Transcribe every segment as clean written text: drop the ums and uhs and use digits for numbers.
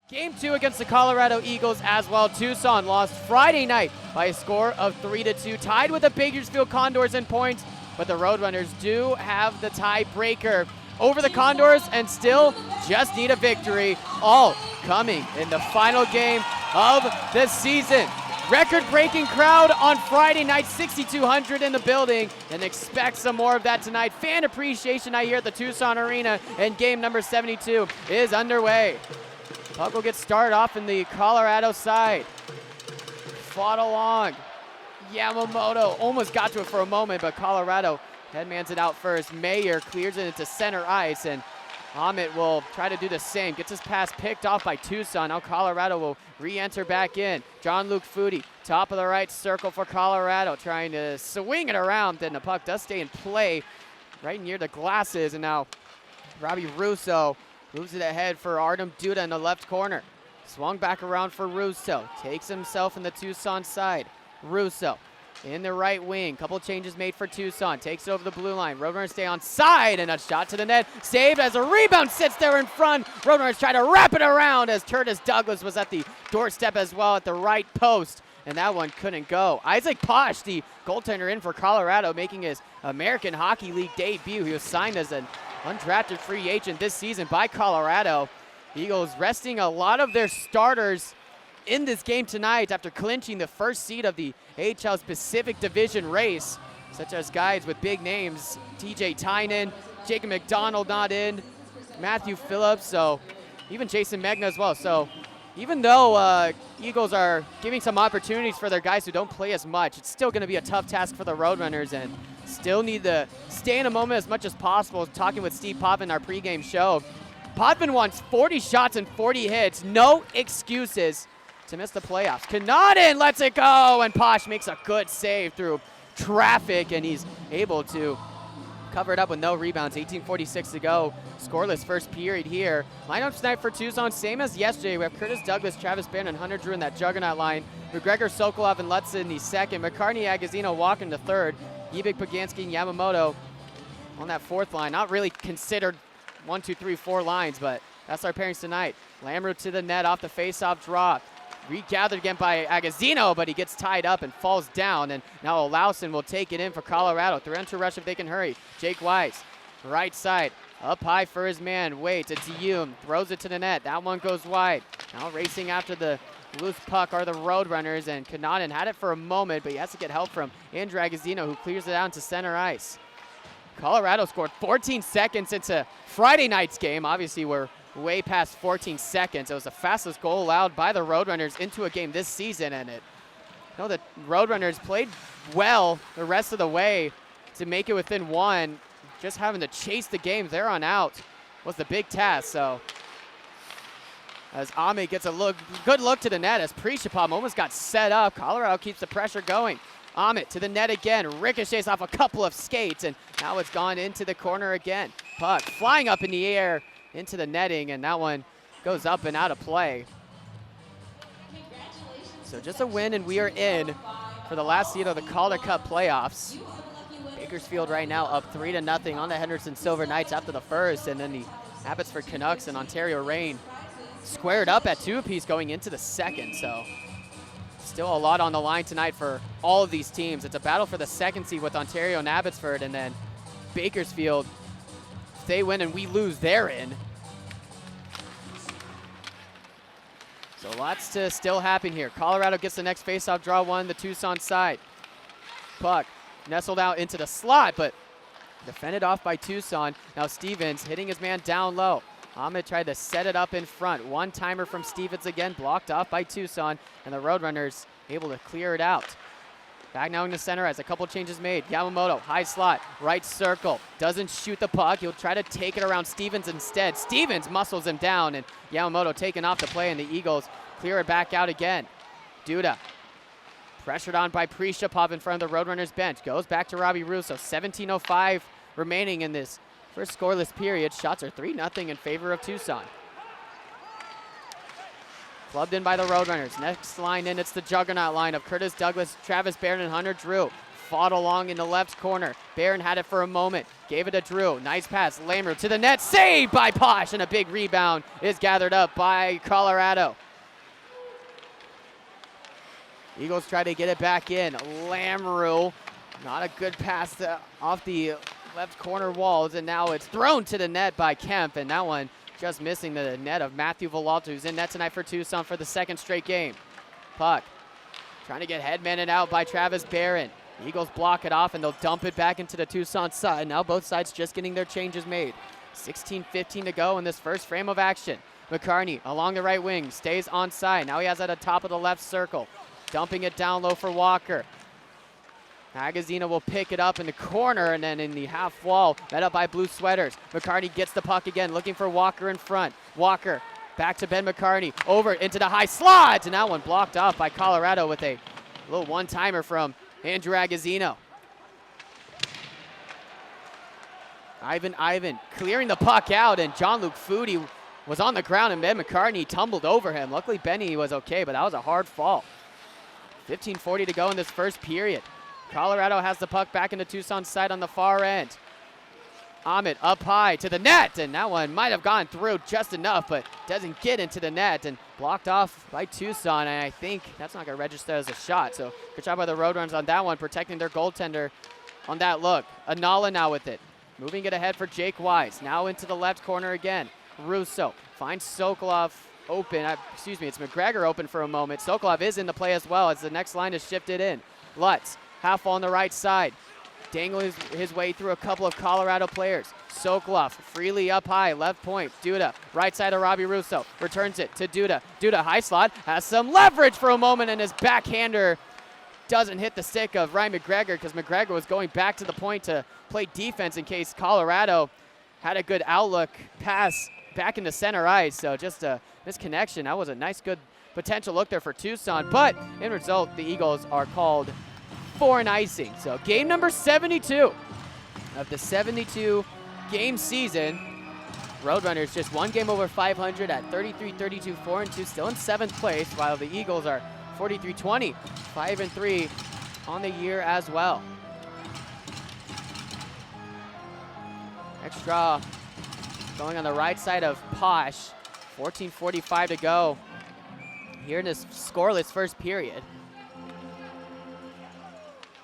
Game 2 against the Colorado Eagles as well. Tucson lost Friday night by a score of 3-2, tied with the Bakersfield Condors in points, but the Roadrunners do have the tiebreaker over the Condors and still just need a victory, all coming in the final game of the season. Record-breaking crowd on Friday night, 6,200 in the building, and expect some more of that tonight. Fan appreciation night here at the Tucson Arena, and game number 72 is underway. Puck will get started off in the Colorado side. Fought along. Yamamoto almost got to it for a moment, but Colorado headmans it out first. Mayer clears it into center ice, and Amit will try to do the same. Gets his pass picked off by Tucson. Now Colorado will re-enter back in. Jean-Luc Foudy, top of the right circle for Colorado, trying to swing it around. Then the puck does stay in play right near the glasses, and now Robbie Russo moves it ahead for Artem Duda in the left corner. Swung back around for Russo. Takes himself in the Tucson side. Russo in the right wing. Couple changes made for Tucson. Takes it over the blue line. Roadrunners stay on side, and a shot to the net. Saved as a rebound sits there in front. Roadrunners try to wrap it around as Curtis Douglas was at the doorstep as well at the right post, and that one couldn't go. Isaac Posh, the goaltender in for Colorado, making his American Hockey League debut. He was signed as an undrafted free agent this season by Colorado. Eagles resting a lot of their starters in this game tonight after clinching the first seed of the AHL's Pacific Division race, such as guys with big names, TJ Tynan, Jacob McDonald not in, Matthew Phillips, so even Jason Megna as well. So even though Eagles are giving some opportunities for their guys who don't play as much, it's still going to be a tough task for the Roadrunners, and still need to stay in a moment as much as possible. Talking with Steve Potvin, our pregame show, Potvin wants 40 shots and 40 hits. No excuses to miss the playoffs. Connaughton lets it go, and Posh makes a good save through traffic, and he's able to cover it up with no rebounds. 18:46 to go. Scoreless first period here. Lineup tonight for Tucson, same as yesterday. We have Curtis Douglas, Travis Barron, and Hunter Drew in that juggernaut line. McGregor, Sokolov, and Lutz in the second. McCartney, Agazino, Walker in the third. Yibik, Pagansky, and Yamamoto on that fourth line. Not really considered 1, 2, 3, 4 lines, but that's our pairings tonight. Lamoureux to the net off the face-off draw. Regathered again by Agazino, but he gets tied up and falls down. And now Olausen will take it in for Colorado. Through enter rush if they can hurry. Jake Wise, right side, up high for his man. Waits, it's Hume, throws it to the net. That one goes wide. Now racing after the loose puck are the Roadrunners, and Connaughton had it for a moment, but he has to get help from Andrew Agazino, who clears it out to center ice. Colorado scored 14 seconds into Friday night's game. Obviously, we're way past 14 seconds. It was the fastest goal allowed by the Roadrunners into a game this season, and the Roadrunners played well the rest of the way to make it within one. Just having to chase the game there on out was the big task. So as Amit gets a good look to the net as Prishapov almost got set up. Colorado keeps the pressure going. Amit to the net again, ricochets off a couple of skates, and now it's gone into the corner again. Puck flying up in the air into the netting, and that one goes up and out of play. So just a win, and we are in for the last seed of the Calder Cup playoffs. Bakersfield right now up 3-0 on the Henderson Silver Knights after the first, and then the Abbotsford Canucks and Ontario Reign squared up at 2 apiece going into the second. So still a lot on the line tonight for all of these teams. It's a battle for the second seed with Ontario and Abbotsford, and then Bakersfield, if they win and we lose, they're in. So lots to still happen here. Colorado gets the next faceoff draw one, the Tucson side. Puck nestled out into the slot, but defended off by Tucson. Now Stevens hitting his man down low. Amit tried to set it up in front. One-timer from Stevens again, blocked off by Tucson, and the Roadrunners able to clear it out. Back now in the center as a couple changes made. Yamamoto, high slot, right circle. Doesn't shoot the puck. He'll try to take it around Stevens instead. Stevens muscles him down, and Yamamoto taken off the play, and the Eagles clear it back out again. Duda, pressured on by Prishapov in front of the Roadrunners bench. Goes back to Robbie Russo. 17:05 remaining in this first scoreless period. Shots are 3-0 in favor of Tucson. Flubbed in by the Roadrunners. Next line in, it's the juggernaut line of Curtis Douglas, Travis Barron, and Hunter Drew. fought along in the left corner. Barron had it for a moment, gave it to Drew. Nice pass, Lamoureux to the net, saved by Posh, and a big rebound is gathered up by Colorado. Eagles try to get it back in. Lamoureux, not a good pass off the left corner walls, and now it's thrown to the net by Kemp, and that one just missing the net of Matthew Villalta, who's in net tonight for Tucson for the second straight game. Puck trying to get headmaned out by Travis Barron. Eagles block it off, and they'll dump it back into the Tucson side. Now both sides just getting their changes made. 16:15 to go in this first frame of action. McCarney along the right wing, stays on side. Now he has it at the top of the left circle. Dumping it down low for Walker. Magazina will pick it up in the corner, and then in the half wall, met up by Blue Sweaters. McCarney gets the puck again, looking for Walker in front. Walker back to Ben McCarney, over into the high slot, and that one blocked off by Colorado with a little one-timer from Andrew Agazino. Ivan clearing the puck out, and John-Luc Foodie was on the ground, and Ben McCartney tumbled over him. Luckily, Benny was okay, but that was a hard fall. 15:40 to go in this first period. Colorado has the puck back in the Tucson side on the far end. Ahmed up high to the net, and that one might have gone through just enough, but doesn't get into the net, and blocked off by Tucson, and I think that's not going to register as a shot. So good job by the Roadrunners on that one, protecting their goaltender on that look. Anala now with it. Moving it ahead for Jake Wise. Now into the left corner again. Russo finds Sokolov open. It's McGregor open for a moment. Sokolov is in the play as well as the next line is shifted in. Lutz, half on the right side. Dangling his way through a couple of Colorado players. Sokolov freely up high, left point. Duda, right side of Robbie Russo. Returns it to Duda. Duda, high slot, has some leverage for a moment, and his backhander doesn't hit the stick of Ryan McGregor, because McGregor was going back to the point to play defense in case Colorado had a good outlook pass back into center ice. So just a misconnection. That was a nice, good potential look there for Tucson. But in result, the Eagles are called for an icing. So game number 72 of the 72 game season. Roadrunners just one game over 500 at 33-32, 4-2, still in 7th place, while the Eagles are 43-20, 5-3 on the year as well. Next draw going on the right side of Posh. 14:45 to go here in this scoreless first period.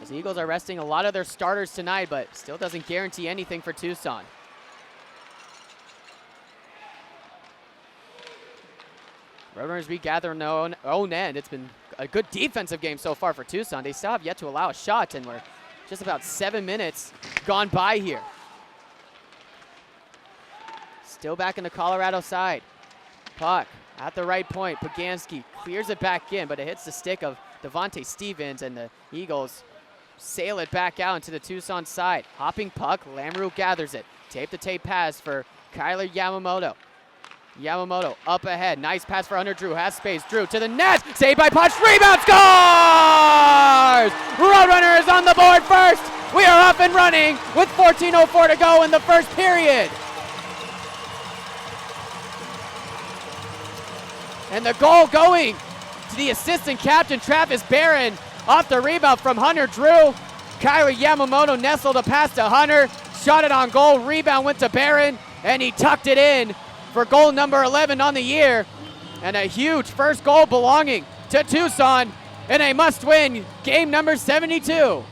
As the Eagles are resting a lot of their starters tonight, but still doesn't guarantee anything for Tucson. Roadrunners regather on their own end. It's been a good defensive game so far for Tucson. They still have yet to allow a shot, and we're just about 7 minutes gone by here. Still back in the Colorado side. Puck at the right point. Pagansky clears it back in, but it hits the stick of Devontae Stevens, and the Eagles sail it back out into the Tucson side. Hopping puck, Lamoureux gathers it. Tape-to-tape pass for Kyler Yamamoto. Yamamoto up ahead. Nice pass for Hunter Drew. Has space. Drew to the net. Saved by Posh. Rebound. Scores! Roadrunner is on the board first. We are up and running with 14:04 to go in the first period. And the goal going to the assistant captain, Travis Barron, off the rebound from Hunter Drew. Kyler Yamamoto nestled a pass to Hunter. Shot it on goal. Rebound went to Barron, and he tucked it in for goal number 11 on the year, and a huge first goal belonging to Tucson in a must-win game number 72.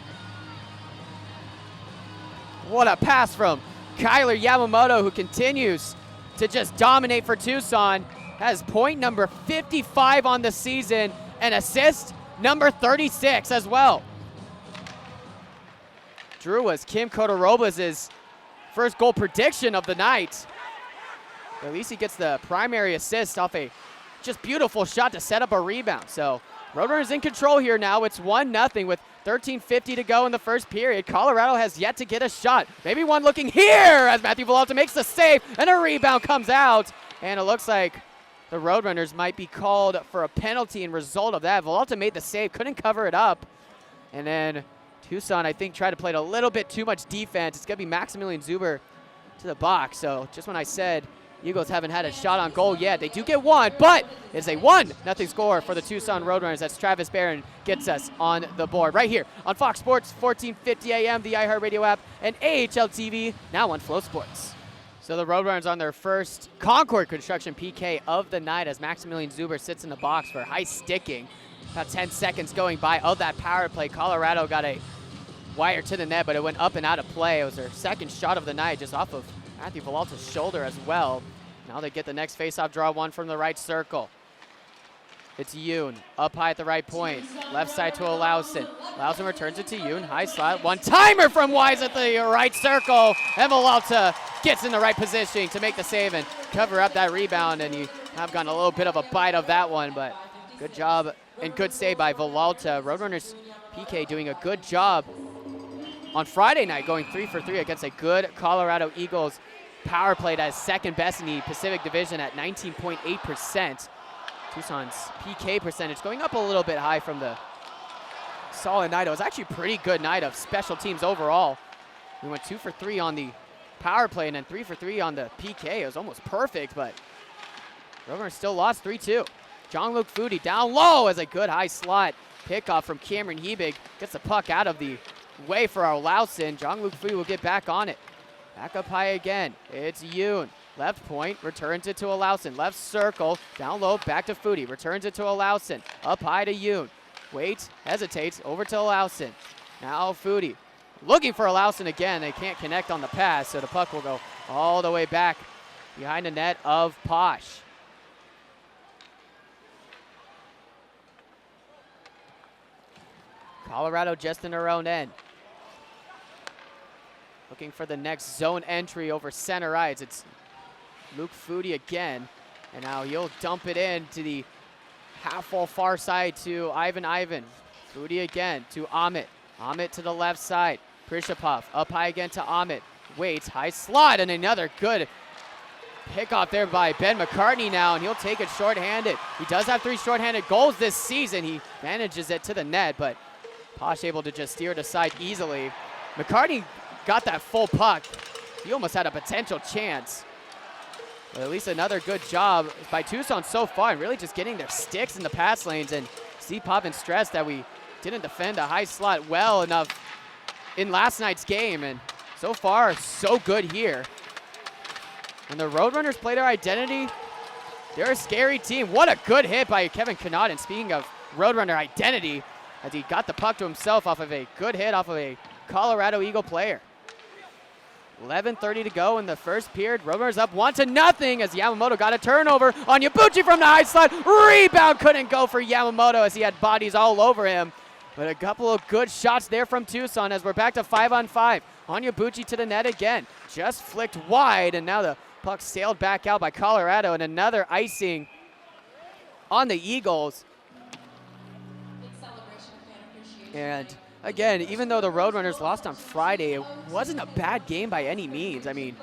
What a pass from Kyler Yamamoto, who continues to just dominate for Tucson. Has point number 55 on the season and assist number 36 as well. Drew was Kim Kodorobas' first goal prediction of the night. At least he gets the primary assist off a just beautiful shot to set up a rebound. So Roadrunners in control here now. It's 1-0 with 13:50 to go in the first period. Colorado has yet to get a shot. Maybe one looking here as Matthew Villalta makes the save, and a rebound comes out. And it looks like the Roadrunners might be called for a penalty in result of that. Villalta made the save, couldn't cover it up. And then Tucson, I think, tried to play a little bit too much defense. It's going to be Maximilian Zuber to the box. So just when I said Eagles haven't had a shot on goal yet. They do get one, but it's a 1-0 score for the Tucson Roadrunners. That's Travis Barron gets us on the board right here on Fox Sports, 1450 AM, the iHeartRadio app, and AHL TV, now on Flow Sports. So the Roadrunners on their first Concord Construction PK of the night as Maximilian Zuber sits in the box for high sticking. About 10 seconds going by of that power play. Colorado got a wire to the net, but it went up and out of play. It was their second shot of the night, just off of Matthew Villalta's shoulder as well. Now they get the next faceoff draw, one from the right circle. It's Yoon, up high at the right point. Left side to Olausen. Olausen returns it to Yoon, high slot. One-timer from Wise at the right circle. And Villalta gets in the right position to make the save and cover up that rebound. And you have gotten a little bit of a bite of that one, but good job and good save by Villalta. Roadrunners PK doing a good job on Friday night, going 3 for 3 against a good Colorado Eagles power play that is second best in the Pacific Division at 19.8%. Tucson's PK percentage going up a little bit high from the solid night. It was actually a pretty good night of special teams overall. We went 2 for 3 on the power play and then 3 for 3 on the PK. It was almost perfect, but Roadrunners still lost 3-2. Jean-Luc Foudy down low as a good high slot pickoff from Cameron Hebig. Gets the puck out of the way for Olausen. Jean-Luc Foudy will get back on it. Back up high again. It's Yoon. Left point, returns it to Olausen. Left circle, down low, back to Foudy. Returns it to Olausen. Up high to Yoon. Waits, hesitates, over to Olausen. Now Foudy. Looking for Olausen again. They can't connect on the pass, so the puck will go all the way back behind the net of Posh. Colorado just in their own end. Looking for the next zone entry over center ice. It's Luke Foudy again. And now he'll dump it in to the half-wall far side to Ivan. Foudy again to Amit. Amit to the left side. Prishapov up high again to Amit. Waits, high slot, and another good pick-off there by Ben McCartney now, and he'll take it shorthanded. He does have 3 shorthanded goals this season. He manages it to the net, but Posh able to just steer it aside easily. McCartney got that full puck. He almost had a potential chance. But at least another good job by Tucson so far, and really just getting their sticks in the pass lanes. And Steve Potvin stressed that we didn't defend a high slot well enough in last night's game, and so far, so good here. And the Roadrunners play their identity. They're a scary team. What a good hit by Kevin Connaughton. Speaking of Roadrunner identity, as he got the puck to himself off of a good hit off of a Colorado Eagle player. 11:30 to go in the first period. Roadrunners up 1-0 as Yamamoto got a turnover on Yabuchi from the high slot. Rebound couldn't go for Yamamoto as he had bodies all over him. But a couple of good shots there from Tucson as we're back to 5-on-5. Onyebuchi to the net again. Just flicked wide, and now the puck sailed back out by Colorado, and another icing on the Eagles. And again, even though the Roadrunners lost on Friday, it wasn't a bad game by any means. I mean,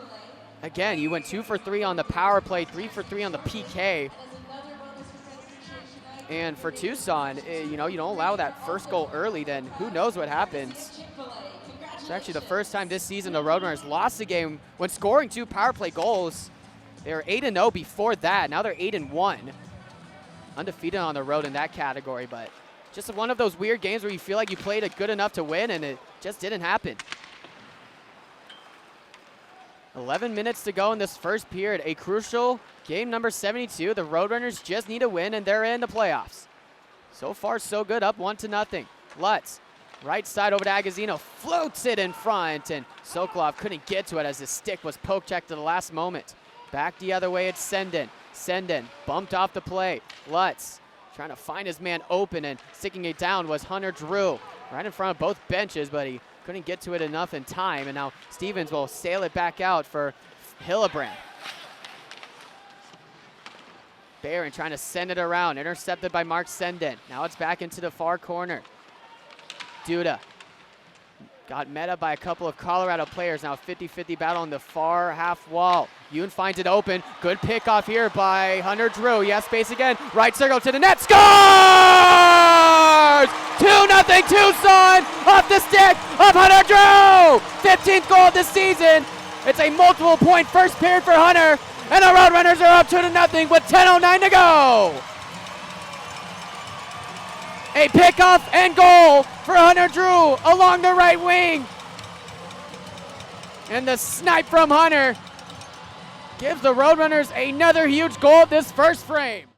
again, you went 2 for 3 on the power play, 3 for 3 on the PK. And for Tucson, you know, you don't allow that first goal early, then who knows what happens. It's actually the first time this season the Roadrunners lost a game when scoring 2 power play goals. They were 8-0 before that. Now they're 8-1. Undefeated on the road in that category, but just one of those weird games where you feel like you played it good enough to win, and it just didn't happen. 11 minutes to go in this first period. A crucial game number 72. The Roadrunners just need a win, and they're in the playoffs. So far, so good. Up 1-0. Lutz, right side over to Agazino. Floats it in front, and Sokolov couldn't get to it as his stick was poke checked to the last moment. Back the other way, it's Senden. Senden bumped off the play. Lutz trying to find his man open, and sticking it down was Hunter Drew. Right in front of both benches, but he couldn't get to it enough in time, and now Stevens will sail it back out for Hillebrand. Barron trying to send it around, intercepted by Mark Senden. Now it's back into the far corner. Duda got meta by a couple of Colorado players. Now 50-50 battle on the far half wall. Yoon finds it open. Good pickoff here by Hunter Drew. He has space again. Right circle to the net. Scores! 2-0 Tucson off the stick of Hunter Drew. 15th goal of the season. It's a multiple point first period for Hunter. And the Roadrunners are up 2-0 with 10:09 to go. A pickoff and goal for Hunter Drew along the right wing. And the snipe from Hunter gives the Roadrunners another huge goal at this first frame.